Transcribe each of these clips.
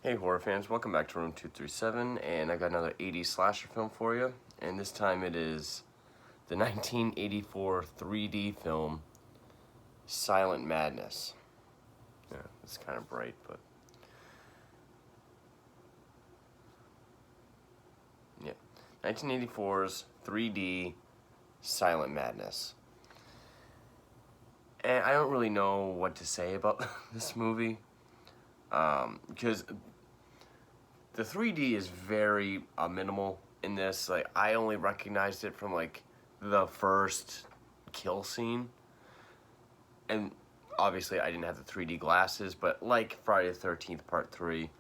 Hey horror fans, welcome back to Room 237, and I got another 80s slasher film for you, and this time it is the 1984 3D film, Silent Madness. Yeah, it's kind of bright, but... yeah. 1984's 3D Silent Madness. And I don't really know what to say about this movie, because the 3D is very minimal in this. Like, I only recognized it from like the first kill scene, and obviously I didn't have the 3D glasses, but like Friday the 13th Part 3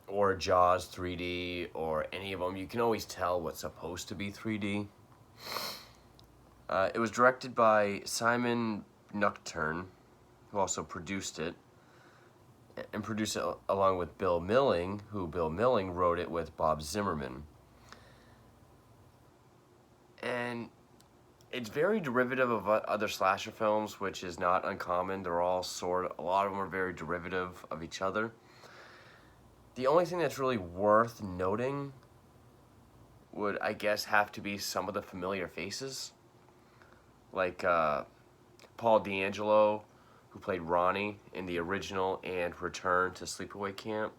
or Jaws 3D or any of them, you can always tell what's supposed to be 3D. It was directed by Simon Nuchtern, who also produced it, and produced it along with Bill Milling, who Bill Milling wrote it with Bob Zimmerman. And it's very derivative of other slasher films, which is not uncommon. They're all a lot of them are very derivative of each other. The only thing that's really worth noting would, I guess, have to be some of the familiar faces. Like Paul DeAngelo, who played Ronnie in the original and Return to Sleepaway Camp.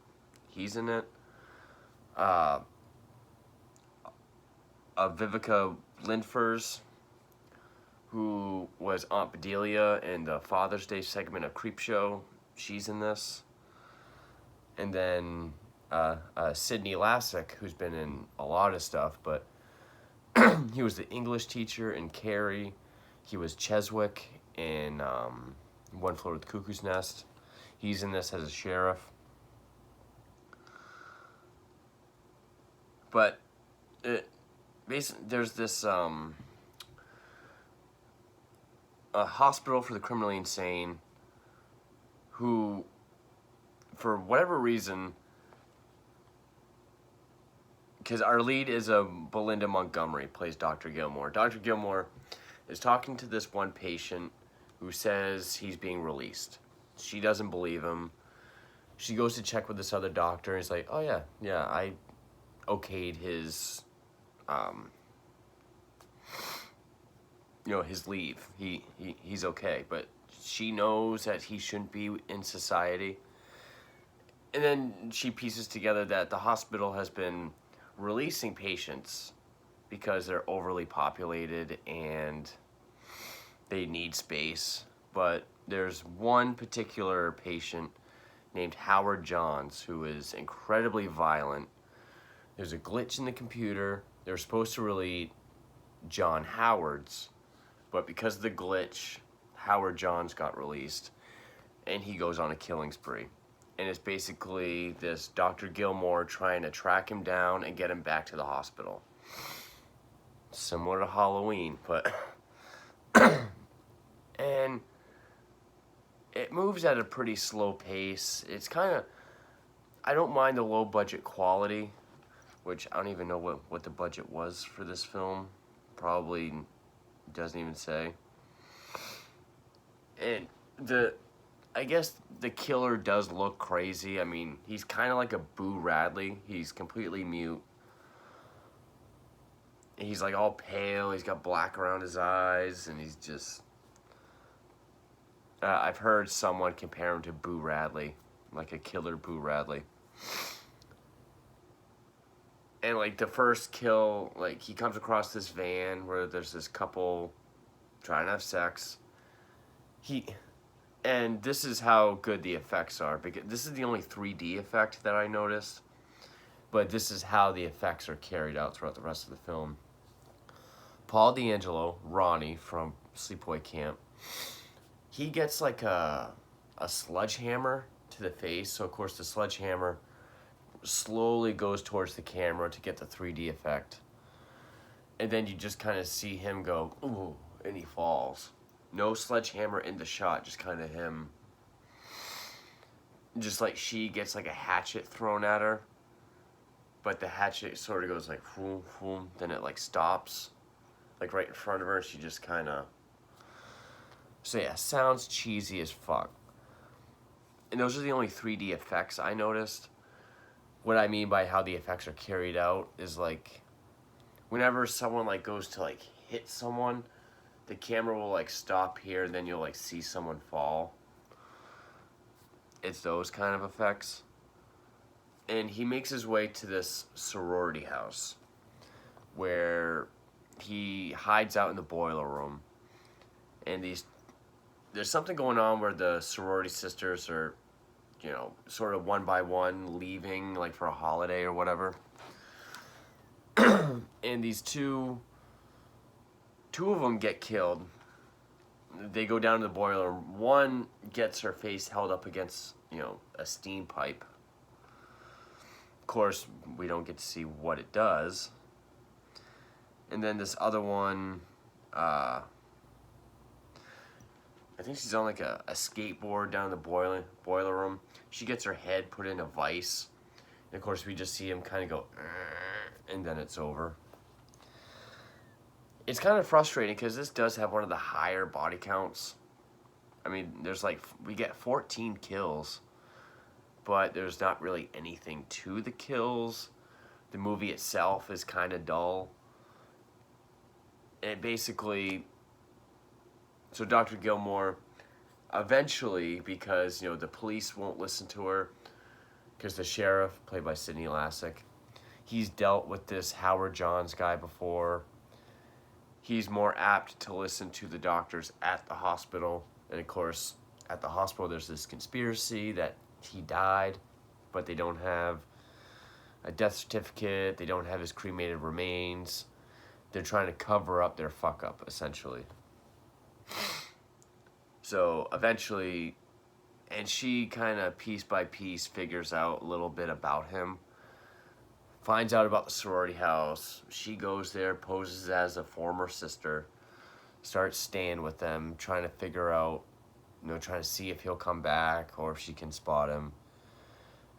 He's in it. Viveca Lindfors, who was Aunt Bedelia in the Father's Day segment of Creepshow. She's in this. And then Sidney Lassick, who's been in a lot of stuff, but he was the English teacher in Carrie. He was Cheswick in One Flew Over the Cuckoo's Nest. He's in this as a sheriff. But there's this a hospital for the criminally insane who, for whatever reason, because our lead is Belinda Montgomery, plays Dr. Gilmore. Dr. Gilmore is talking to this one patient who says he's being released. She doesn't believe him. She goes to check with this other doctor, and he's like, oh yeah, I okayed his, his leave. He's okay, but she knows that he shouldn't be in society. And then she pieces together that the hospital has been releasing patients because they're overly populated and they need space. But there's one particular patient named Howard Johns who is incredibly violent. There's a glitch in the computer. They're supposed to release John Howard's, but because of the glitch, Howard Johns got released, and he goes on a killing spree. And it's basically this Dr. Gilmore trying to track him down and get him back to the hospital. Similar to Halloween, but... and it moves at a pretty slow pace. It's kind of... I don't mind the low-budget quality, which I don't even know what the budget was for this film. Probably doesn't even say. And I guess the killer does look crazy. I mean, he's kind of like a Boo Radley. He's completely mute. He's like all pale. He's got black around his eyes, and he's just... I've heard someone compare him to Boo Radley, like a killer Boo Radley. And like the first kill, like he comes across this van where there's this couple trying to have sex. And this is how good the effects are, because this is the only 3D effect that I noticed, but this is how the effects are carried out throughout the rest of the film. Paul DeAngelo, Ronnie from Sleepaway Camp, he gets like a sledgehammer to the face, so of course the sledgehammer slowly goes towards the camera to get the 3D effect. And then you just kind of see him go, ooh, and he falls. No sledgehammer in the shot, just kind of him. Just like she gets like a hatchet thrown at her, but the hatchet sort of goes like, whoom, whoom, then it like stops, like right in front of her, she just kind of... So yeah, sounds cheesy as fuck. And those are the only 3D effects I noticed. What I mean by how the effects are carried out is like, whenever someone like goes to like hit someone, the camera will like stop here, and then you'll like see someone fall. It's those kind of effects. And he makes his way to this sorority house where he hides out in the boiler room. And there's something going on where the sorority sisters are, you know, sort of one by one leaving, like for a holiday or whatever. And these two of them get killed. They go down to the boiler. One gets her face held up against, you know, a steam pipe. Of course, we don't get to see what it does. And then this other one, I think she's on like a skateboard down in the boiler room. She gets her head put in a vice. And of course, we just see him kind of go, and then it's over. It's kind of frustrating because this does have one of the higher body counts. I mean, there's like, we get 14 kills, but there's not really anything to the kills. The movie itself is kind of dull. And basically, so Dr. Gilmore, eventually, because, you know, the police won't listen to her, because the sheriff, played by Sidney Lassick, he's dealt with this Howard Johns guy before. He's more apt to listen to the doctors at the hospital. And of course, at the hospital, there's this conspiracy that he died, but they don't have a death certificate. They don't have his cremated remains. They're trying to cover up their fuck up, essentially. So eventually, and she kind of piece by piece figures out a little bit about him. Finds out about the sorority house. She goes there, poses as a former sister, starts staying with them, trying to figure out, you know, trying to see if he'll come back or if she can spot him.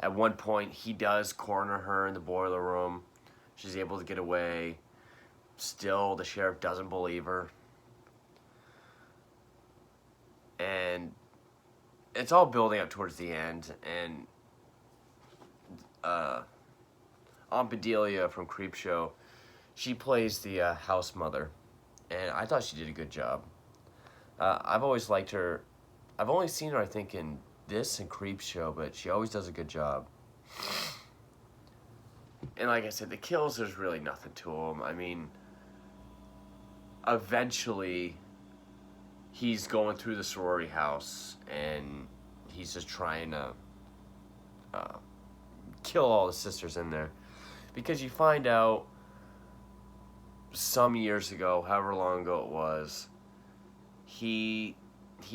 At one point, he does corner her in the boiler room. She's able to get away. Still, the sheriff doesn't believe her. And it's all building up towards the end. And Aunt Bedelia from Creepshow, she plays the house mother. And I thought she did a good job. I've always liked her. I've only seen her, I think, in this and Creepshow, but she always does a good job. And like I said, the kills, there's really nothing to them. I mean, eventually, he's going through the sorority house, and he's just trying to kill all the sisters in there. Because you find out some years ago, however long ago it was, he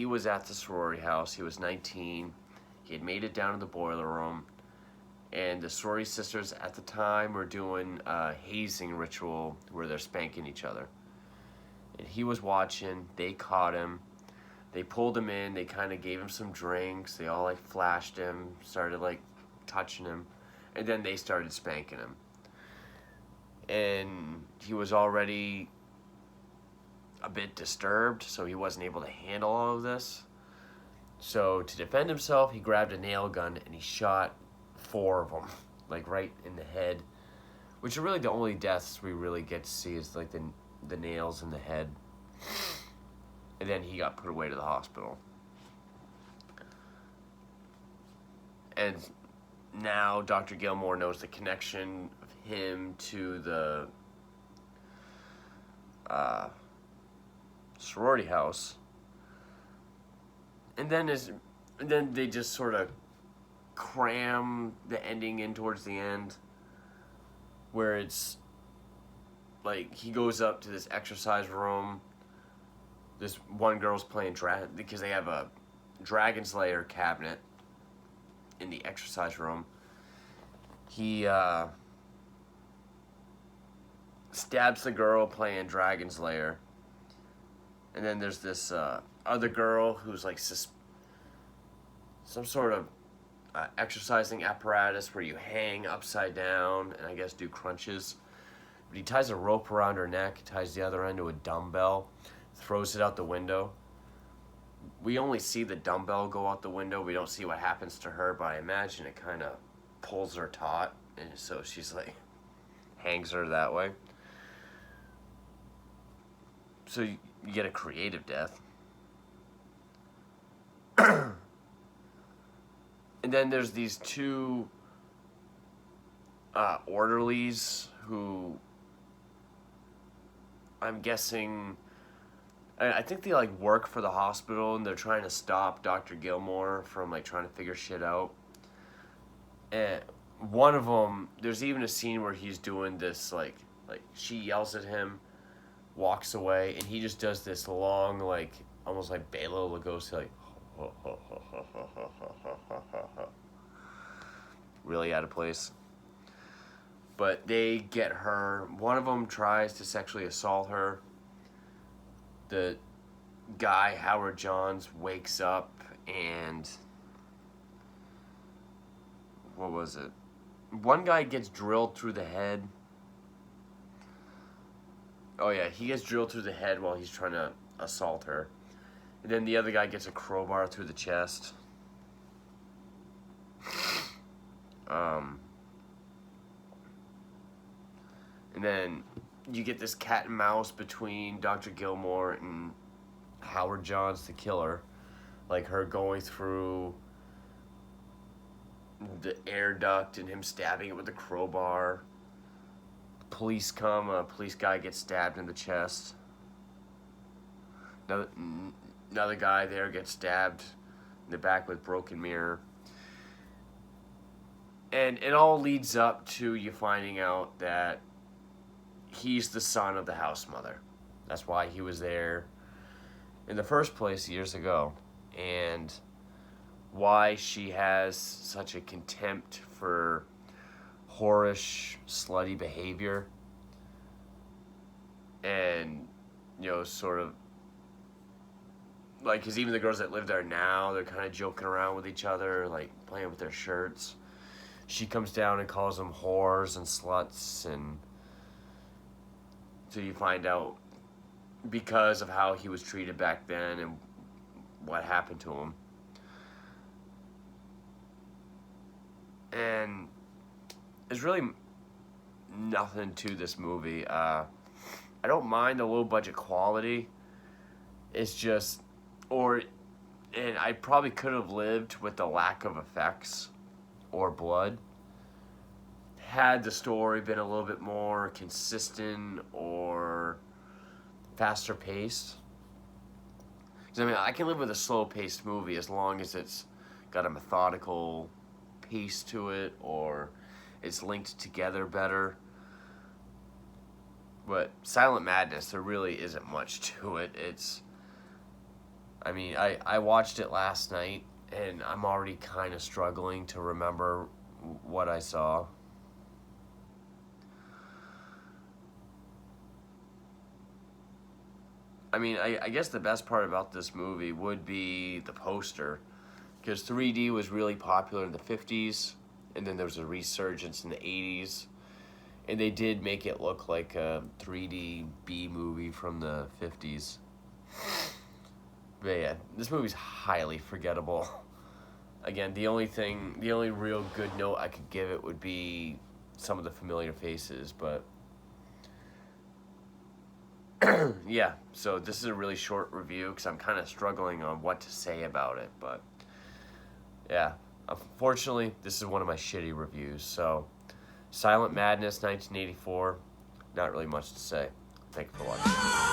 was at the sorority house. He was 19. He had made it down to the boiler room. And the sorority sisters at the time were doing a hazing ritual where they're spanking each other. And he was watching. They caught him. They pulled him in. They kind of gave him some drinks. They all like flashed him, started like touching him. And then they started spanking him. And he was already a bit disturbed, so he wasn't able to handle all of this. So to defend himself, he grabbed a nail gun and he shot 4 of them, like right in the head, which are really the only deaths we really get to see, is like the nails in the head. And then he got put away to the hospital. And now Dr. Gilmore knows the connection of him to the sorority house. And then they just sort of cram the ending in towards the end, where it's like he goes up to this exercise room. This one girl's playing because they have a Dragon's Lair cabinet in the exercise room. He stabs the girl playing Dragon's Lair. And then there's this other girl who's like some sort of exercising apparatus where you hang upside down and I guess do crunches. But he ties a rope around her neck, ties the other end to a dumbbell, throws it out the window. we only see the dumbbell go out the window. We don't see what happens to her, but I imagine it kind of pulls her taut, and so she's like, hangs her that way. So you get a creative death. And then there's these two orderlies who, I'm guessing, I think they like work for the hospital, and they're trying to stop Dr. Gilmore from like trying to figure shit out. And one of them, there's even a scene where he's doing this like she yells at him, walks away, and he just does this long, like almost like Bela Lugosi, like really out of place. But they get her. One of them tries to sexually assault her. The guy, Howard Johns, wakes up and... what was it? One guy gets drilled through the head. Oh yeah, he gets drilled through the head while he's trying to assault her. And then the other guy gets a crowbar through the chest. And then you get this cat and mouse between Dr. Gilmore and Howard Johns, the killer. Like her going through the air duct and him stabbing it with a crowbar. Police come, a police guy gets stabbed in the chest. Another guy there gets stabbed in the back with broken mirror. And it all leads up to you finding out that he's the son of the house mother. That's why he was there in the first place years ago. And why she has such a contempt for whorish, slutty behavior. And, you know, sort of, like, because even the girls that live there now, they're kind of joking around with each other, like, playing with their shirts. She comes down and calls them whores and sluts, and so you find out because of how he was treated back then and what happened to him. And there's really nothing to this movie. I don't mind the low budget quality. It's just, and I probably could have lived with the lack of effects or blood had the story been a little bit more consistent or faster paced. Because I mean, I can live with a slow paced movie as long as it's got a methodical pace to it or it's linked together better. But Silent Madness, there really isn't much to it. I mean, I watched it last night and I'm already kind of struggling to remember what I saw. I mean, I guess the best part about this movie would be the poster, because 3D was really popular in the 50s, and then there was a resurgence in the 80s, and they did make it look like a 3D B movie from the 50s. But yeah, this movie's highly forgettable. Again, the only real good note I could give it would be some of the familiar faces, but yeah, so this is a really short review because I'm kind of struggling on what to say about it, but yeah, unfortunately, this is one of my shitty reviews. So, Silent Madness, 1984, not really much to say. Thank you for watching.